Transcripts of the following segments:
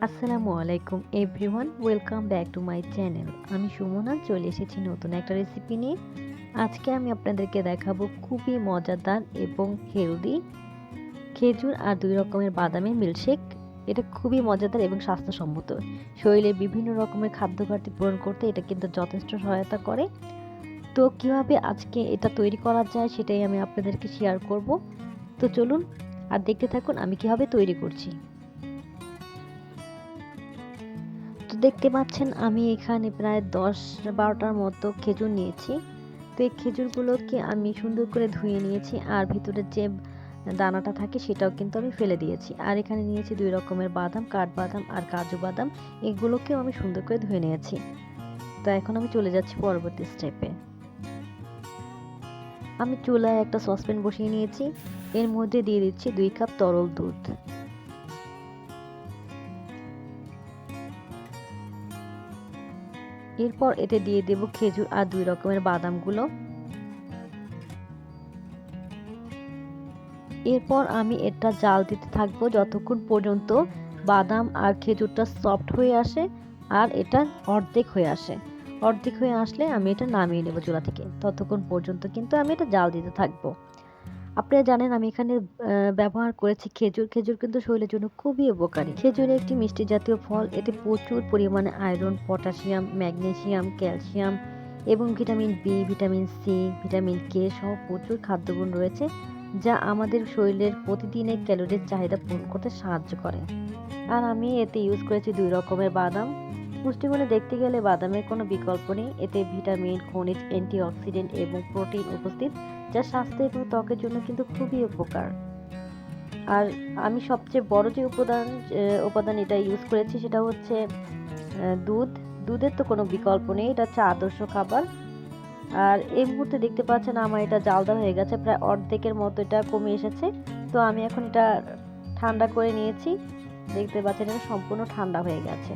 আসসালামু আলাইকুম everyone, welcome back to my channel. আমি সুমনা চলে এসেছি নতুন একটা রেসিপি নিয়ে। আজকে আমি আপনাদেরকে দেখাবো খুবই মজাদার এবং হেলদি খেজুর আর 2 রকমের বাদামের মিল্কশেক। এটা খুবই মজাদার এবং স্বাস্থ্যসম্মত। শরীরের বিভিন্ন রকমের খাদ্য ঘাটতি পূরণ করতে এটা কিন্তু যথেষ্ট সহায়তা করে। তো কিভাবে আজকে এটা তৈরি করা যায় সেটাই আমি আপনাদেরকে শেয়ার করব। তো চলুন আর দেখতে থাকুন আমি কিভাবে তৈরি করছি। তো দেখতে পাচ্ছেন আমি এখানে প্রায় 10-12টার মতো খেজুর নিয়েছি। তো এই খেজুরগুলোকে আমি সুন্দর করে ধুয়ে নিয়েছি আর ভিতরের যে দানাটা থাকে সেটাও কিন্তু আমি ফেলে দিয়েছি। আর এখানে নিয়েছি 2 রকমের বাদাম, কাঠবাদাম আর কাজু বাদাম। এগুলোকেও আমি সুন্দর করে ধুয়ে নিয়েছি। তো এখন আমি চলে যাচ্ছি পরবর্তী স্টেপে। আমি চুলায় একটা সসপ্যান বসিয়ে নিয়েছি। এর মধ্যে দিয়ে দিচ্ছি 2 কাপ তরল দুধ। এরপর এতে দিয়ে দেব খেজুর আর 2 রকমের বাদামগুলো। এরপর আমি এটা জাল দিতে থাকবো যতক্ষণ পর্যন্ত বাদাম আর খেজুরটা সফট হয়ে আসে আর এটা অর্ধেক হয়ে আসে। অর্ধেক হয়ে আসলে আমি এটা নামিয়ে নেব চুলা থেকে। ততক্ষণ পর্যন্ত কিন্তু আমি এটা জাল দিতে থাকবো। আপনারা জানেন আমি এখানে ব্যবহার করেছি খেজুর। খেজুর কিন্তু শরীরের জন্য খুবই উপকারী। খেজুর একটি মিষ্টি জাতীয় ফল। এতে প্রচুর পরিমাণে আয়রন, পটাশিয়াম, ম্যাগনেসিয়াম, ক্যালসিয়াম এবং vitamin B, vitamin C, vitamin K সহ প্রচুর খাদ্যগুণ রয়েছে, যা আমাদের শরীরের প্রতিদিনের ক্যালোরির চাহিদা পূরণ করতে সাহায্য করে। আর আমি এতে ইউজ করেছি 2 রকমের বাদাম। পুষ্টিগুণে দেখতে গেলে বাদামের কোনো বিকল্প নেই। এতে ভিটামিন, খনিজ, অ্যান্টিঅক্সিডেন্ট এবং প্রোটিন উপস্থিত, যা স্বাস্থ্য এবং ত্বকের জন্য কিন্তু খুবই উপকার। আর আমি সবচেয়ে বড় যে উপাদান এটা ইউজ করেছি সেটা হচ্ছে দুধ। দুধের তো কোনো বিকল্প নেই, এটা হচ্ছে আদর্শ খাবার। আর এই মুহূর্তে দেখতে পাচ্ছেন আমার এটা জাল দেওয়া হয়ে গেছে, প্রায় অর্ধেকের মতো এটা কমে এসেছে। তো আমি এখন এটা ঠান্ডা করে নিয়েছি। দেখতে পাচ্ছেন এটা সম্পূর্ণ ঠান্ডা হয়ে গেছে।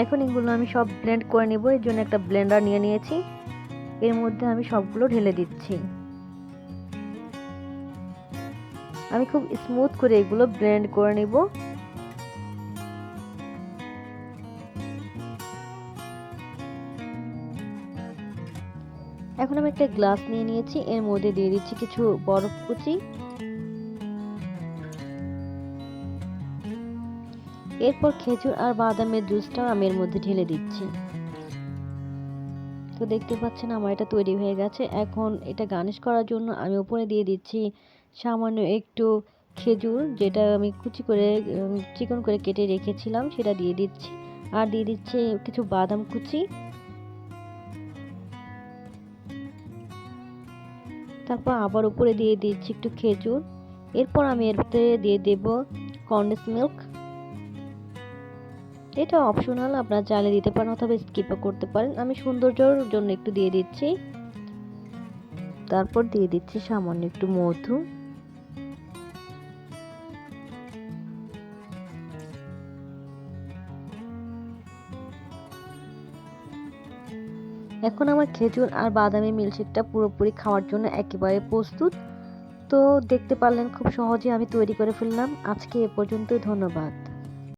এখন এগুলো আমি সব ব্লেন্ড করে নেব। এর জন্য একটা ব্লেন্ডার নিয়ে নিয়েছি। এর মধ্যে আমি সবগুলো ঢেলে দিচ্ছি। আমি খুব স্মুথ করে এগুলো ব্লেন্ড করে নেব। এখন আমি একটা গ্লাস নিয়ে নিয়েছি। এর মধ্যে দিয়ে দিচ্ছি কিছু বরফ কুচি। এরপর খেজুর আর বাদামের জুসটাও আমি এর মধ্যে ঢেলে দিচ্ছি। তো দেখতে পাচ্ছেন আমার এটা তৈরি হয়ে গেছে। এখন এটা গার্নিশ করার জন্য আমি উপরে দিয়ে দিচ্ছি সামান্য একটু খেজুর, যেটা আমি কুচি করে চিকন করে কেটে রেখেছিলাম, সেটা দিয়ে দিচ্ছি। আর দিয়ে দিচ্ছি কিছু বাদাম কুচি। তারপর আবার উপরে দিয়ে দিচ্ছি একটু খেজুর। এরপর আমি এর ভিতরে দিয়ে দেব কনডেন্স মিল্ক। এটা অপশনাল, আপনারা চাইলে দিতে পারেন অথবা স্কিপও করতে পারেন। আমি সৌন্দর্যের জন্য একটু দিয়ে দিচ্ছি। তারপর দিয়ে দিচ্ছি সামান্য একটু মধু। এখন আমার খেজুর আর বাদামি মিল্কশেকটা পুরোপুরি খাওয়ার জন্য একেবারে প্রস্তুত। তো দেখতে পারলেন খুব সহজে আমি তৈরি করে ফেললাম। আজকে এ পর্যন্তই, ধন্যবাদ।